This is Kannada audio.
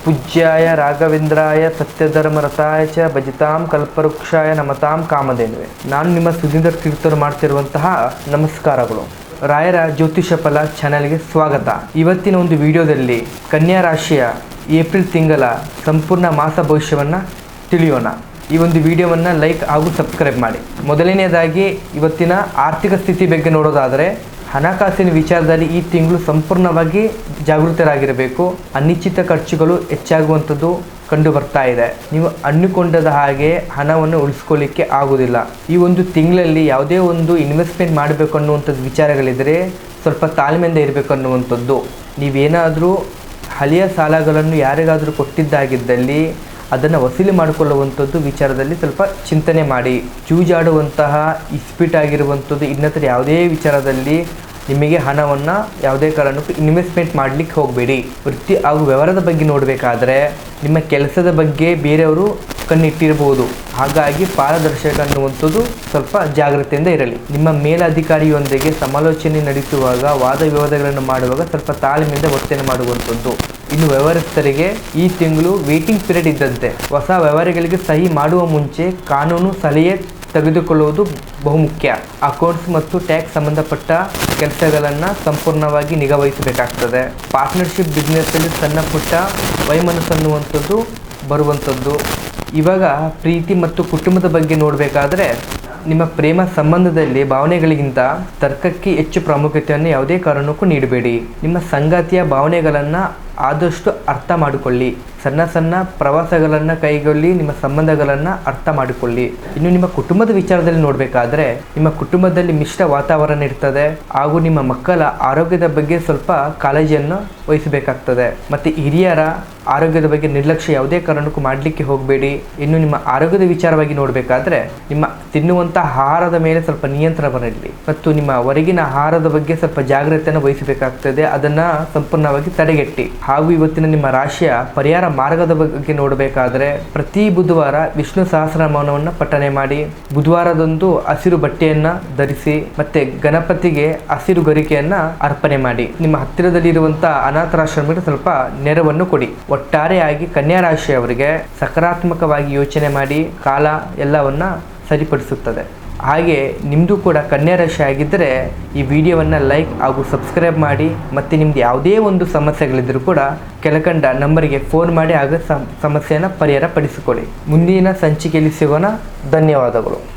ಪೂಜ್ಯಾಯ ರಾಘವೇಂದ್ರಾಯ ಸತ್ಯಧರ್ಮರತಾಯ ಚ ಭಜತಾಂ ಕಲ್ಪವೃಕ್ಷಾಯ ನಮತಾಂ ಕಾಮಧೇನುವೆ. ನಾನು ನಿಮ್ಮ ಸುಧೀಂದ್ರ ತೀರ್ಥರು ಮಾಡ್ತಿರುವಂತಹ ನಮಸ್ಕಾರಗಳು. ರಾಯರ ಜ್ಯೋತಿಷ ಫಲ ಚಾನಲ್ಗೆ ಸ್ವಾಗತ. ಇವತ್ತಿನ ಒಂದು ವಿಡಿಯೋದಲ್ಲಿ ಕನ್ಯಾ ರಾಶಿಯ ಏಪ್ರಿಲ್ ತಿಂಗಳ ಸಂಪೂರ್ಣ ಮಾಸ ಭವಿಷ್ಯವನ್ನು ತಿಳಿಯೋಣ. ಈ ಒಂದು ವಿಡಿಯೋವನ್ನು ಲೈಕ್ ಹಾಗೂ ಸಬ್ಸ್ಕ್ರೈಬ್ ಮಾಡಿ. ಮೊದಲನೆಯದಾಗಿ ಇವತ್ತಿನ ಆರ್ಥಿಕ ಸ್ಥಿತಿ ಬಗ್ಗೆ ನೋಡೋದಾದರೆ, ಹಣಕಾಸಿನ ವಿಚಾರದಲ್ಲಿ ಈ ತಿಂಗಳು ಸಂಪೂರ್ಣವಾಗಿ ಜಾಗೃತರಾಗಿರಬೇಕು. ಅನಿಶ್ಚಿತ ಖರ್ಚುಗಳು ಹೆಚ್ಚಾಗುವಂಥದ್ದು ಕಂಡು ಬರ್ತಾ ಇದೆ. ನೀವು ಅಂದುಕೊಂಡದ ಹಾಗೆ ಹಣವನ್ನು ಉಳಿಸ್ಕೊಳ್ಳಿಕ್ಕೆ ಆಗೋದಿಲ್ಲ. ಈ ಒಂದು ತಿಂಗಳಲ್ಲಿ ಯಾವುದೇ ಒಂದು ಇನ್ವೆಸ್ಟ್ಮೆಂಟ್ ಮಾಡಬೇಕು ಅನ್ನುವಂಥದ್ದು ವಿಚಾರಗಳಿದ್ದರೆ ಸ್ವಲ್ಪ ತಾಳ್ಮೆಯಿಂದ ಇರಬೇಕು ಅನ್ನುವಂಥದ್ದು. ನೀವೇನಾದರೂ ಹಳೆಯ ಸಾಲಗಳನ್ನು ಯಾರಿಗಾದರೂ ಕೊಟ್ಟಿದ್ದಾಗಿದ್ದಲ್ಲಿ ಅದನ್ನು ವಸೂಲಿ ಮಾಡಿಕೊಳ್ಳುವಂಥದ್ದು ವಿಚಾರದಲ್ಲಿ ಸ್ವಲ್ಪ ಚಿಂತನೆ ಮಾಡಿ. ಜೂಜಾಡುವಂತಹ ಇಸ್ಪೀಟ್ ಆಗಿರುವಂಥದ್ದು ಇನ್ನಿತರ ಯಾವುದೇ ವಿಚಾರದಲ್ಲಿ ನಿಮಗೆ ಹಣವನ್ನು ಯಾವುದೇ ಕಾರಣಕ್ಕೂ ಇನ್ವೆಸ್ಟ್ಮೆಂಟ್ ಮಾಡಲಿಕ್ಕೆ ಹೋಗಬೇಡಿ. ವೃತ್ತಿ ಹಾಗೂ ವ್ಯವಹಾರದ ಬಗ್ಗೆ ನೋಡಬೇಕಾದ್ರೆ ನಿಮ್ಮ ಕೆಲಸದ ಬಗ್ಗೆ ಬೇರೆಯವರು ಕಣ್ಣಿಟ್ಟಿರಬಹುದು. ಹಾಗಾಗಿ ಪಾರದರ್ಶಕ ಅನ್ನುವಂಥದ್ದು ಸ್ವಲ್ಪ ಜಾಗ್ರತೆಯಿಂದ ಇರಲಿ. ನಿಮ್ಮ ಮೇಲಧಿಕಾರಿಯೊಂದಿಗೆ ಸಮಾಲೋಚನೆ ನಡೆಸುವಾಗ, ವಾದ ವಿವಾದಗಳನ್ನು ಮಾಡುವಾಗ ಸ್ವಲ್ಪ ತಾಳ್ಮೆಯಿಂದ ವರ್ತನೆ ಮಾಡುವಂಥದ್ದು. ಇನ್ನು ವ್ಯವಹಾರಸ್ಥರಿಗೆ ಈ ತಿಂಗಳು ವೇಟಿಂಗ್ ಪೀರಿಯಡ್ ಇದ್ದಂತೆ ಹೊಸ ವ್ಯವಹಾರಗಳಿಗೆ ಸಹಿ ಮಾಡುವ ಮುಂಚೆ ಕಾನೂನು ಸಲಹೆ ತೆಗೆದುಕೊಳ್ಳುವುದು ಬಹುಮುಖ್ಯ. ಅಕೌಂಟ್ಸ್ ಮತ್ತು ಟ್ಯಾಕ್ಸ್ ಸಂಬಂಧಪಟ್ಟ ಕೆಲಸಗಳನ್ನು ಸಂಪೂರ್ಣವಾಗಿ ನಿಗಾವಹಿಸಬೇಕಾಗ್ತದೆ. ಪಾರ್ಟ್ನರ್ಶಿಪ್ ಬಿಸ್ನೆಸ್ಸಲ್ಲಿ ಸಣ್ಣ ಪುಟ್ಟ ವೈಮನಸ್ಸು ಅನ್ನುವಂಥದ್ದು ಬರುವಂಥದ್ದು. ಇವಾಗ ಪ್ರೀತಿ ಮತ್ತು ಕುಟುಂಬದ ಬಗ್ಗೆ ನೋಡಬೇಕಾದ್ರೆ, ನಿಮ್ಮ ಪ್ರೇಮ ಸಂಬಂಧದಲ್ಲಿ ಭಾವನೆಗಳಿಗಿಂತ ತರ್ಕಕ್ಕೆ ಹೆಚ್ಚು ಪ್ರಾಮುಖ್ಯತೆಯನ್ನು ಯಾವುದೇ ಕಾರಣಕ್ಕೂ ನೀಡಬೇಡಿ. ನಿಮ್ಮ ಸಂಗಾತಿಯ ಭಾವನೆಗಳನ್ನು ಆದಷ್ಟು ಅರ್ಥ ಮಾಡಿಕೊಳ್ಳಿ. ಸಣ್ಣ ಸಣ್ಣ ಪ್ರವಾಸಗಳನ್ನು ಕೈಗೊಳ್ಳಿ. ನಿಮ್ಮ ಸಂಬಂಧಗಳನ್ನು ಅರ್ಥ ಮಾಡಿಕೊಳ್ಳಿ. ಇನ್ನು ನಿಮ್ಮ ಕುಟುಂಬದ ವಿಚಾರದಲ್ಲಿ ನೋಡಬೇಕಾದ್ರೆ, ನಿಮ್ಮ ಕುಟುಂಬದಲ್ಲಿ ಮಿಶ್ರ ವಾತಾವರಣ ಇರ್ತದೆ ಹಾಗೂ ನಿಮ್ಮ ಮಕ್ಕಳ ಆರೋಗ್ಯದ ಬಗ್ಗೆ ಸ್ವಲ್ಪ ಕಾಳಜಿಯನ್ನು ವಹಿಸಬೇಕಾಗ್ತದೆ. ಮತ್ತು ಹಿರಿಯರ ಆರೋಗ್ಯದ ಬಗ್ಗೆ ನಿರ್ಲಕ್ಷ್ಯ ಯಾವುದೇ ಕಾರಣಕ್ಕೂ ಮಾಡಲಿಕ್ಕೆ ಹೋಗಬೇಡಿ. ಇನ್ನು ನಿಮ್ಮ ಆರೋಗ್ಯದ ವಿಚಾರವಾಗಿ ನೋಡಬೇಕಾದ್ರೆ, ನಿಮ್ಮ ತಿನ್ನುವಂಥ ಆಹಾರದ ಮೇಲೆ ಸ್ವಲ್ಪ ನಿಯಂತ್ರಣ ಬರಲಿ ಮತ್ತು ನಿಮ್ಮ ಹೊರಗಿನ ಆಹಾರದ ಬಗ್ಗೆ ಸ್ವಲ್ಪ ಜಾಗ್ರತೆಯನ್ನು ವಹಿಸಬೇಕಾಗ್ತದೆ. ಅದನ್ನು ಸಂಪೂರ್ಣವಾಗಿ ತಡೆಗಟ್ಟಿ. ಹಾಗೂ ಇವತ್ತಿನ ನಿಮ್ಮ ರಾಶಿಯ ಪರಿಹಾರ ಮಾರ್ಗದ ಬಗ್ಗೆ ನೋಡಬೇಕಾದ್ರೆ, ಪ್ರತಿ ಬುಧವಾರ ವಿಷ್ಣು ಸಹಸ್ರನಾಮವನ್ನು ಪಠನೆ ಮಾಡಿ. ಬುಧವಾರದಂದು ಹಸಿರು ಬಟ್ಟೆಯನ್ನು ಧರಿಸಿ ಮತ್ತೆ ಗಣಪತಿಗೆ ಹಸಿರು ಗರಿಕೆಯನ್ನು ಅರ್ಪಣೆ ಮಾಡಿ. ನಿಮ್ಮ ಹತ್ತಿರದಲ್ಲಿರುವಂತಹ ಅನಾಥಾಶ್ರಮಕ್ಕೆ ಸ್ವಲ್ಪ ನೆರವನ್ನು ಕೊಡಿ. ಒಟ್ಟಾರೆಯಾಗಿ ಕನ್ಯಾ ರಾಶಿಯವರಿಗೆ ಸಕಾರಾತ್ಮಕವಾಗಿ ಯೋಚನೆ ಮಾಡಿ ಕಾಲ ಎಲ್ಲವನ್ನ ಸರಿಪಡಿಸುತ್ತದೆ. ಹಾಗೆ ನಿಮ್ಮದು ಕೂಡ ಕನ್ಯಾ ರಾಶಿ ಆಗಿದ್ದರೆ ಈ ವಿಡಿಯೋವನ್ನು ಲೈಕ್ ಹಾಗೂ ಸಬ್ಸ್ಕ್ರೈಬ್ ಮಾಡಿ. ಮತ್ತು ನಿಮ್ದು ಯಾವುದೇ ಒಂದು ಸಮಸ್ಯೆಗಳಿದ್ದರೂ ಕೂಡ ಕೆಳಕಂಡ ನಂಬರಿಗೆ ಫೋನ್ ಮಾಡಿ ಆಗ ಸಮಸ್ಯೆಯನ್ನು ಪರಿಹಾರ ಪಡಿಸಿಕೊಳ್ಳಿ. ಮುಂದಿನ ಸಂಚಿಕೆಯಲ್ಲಿ ಸಿಗೋಣ. ಧನ್ಯವಾದಗಳು.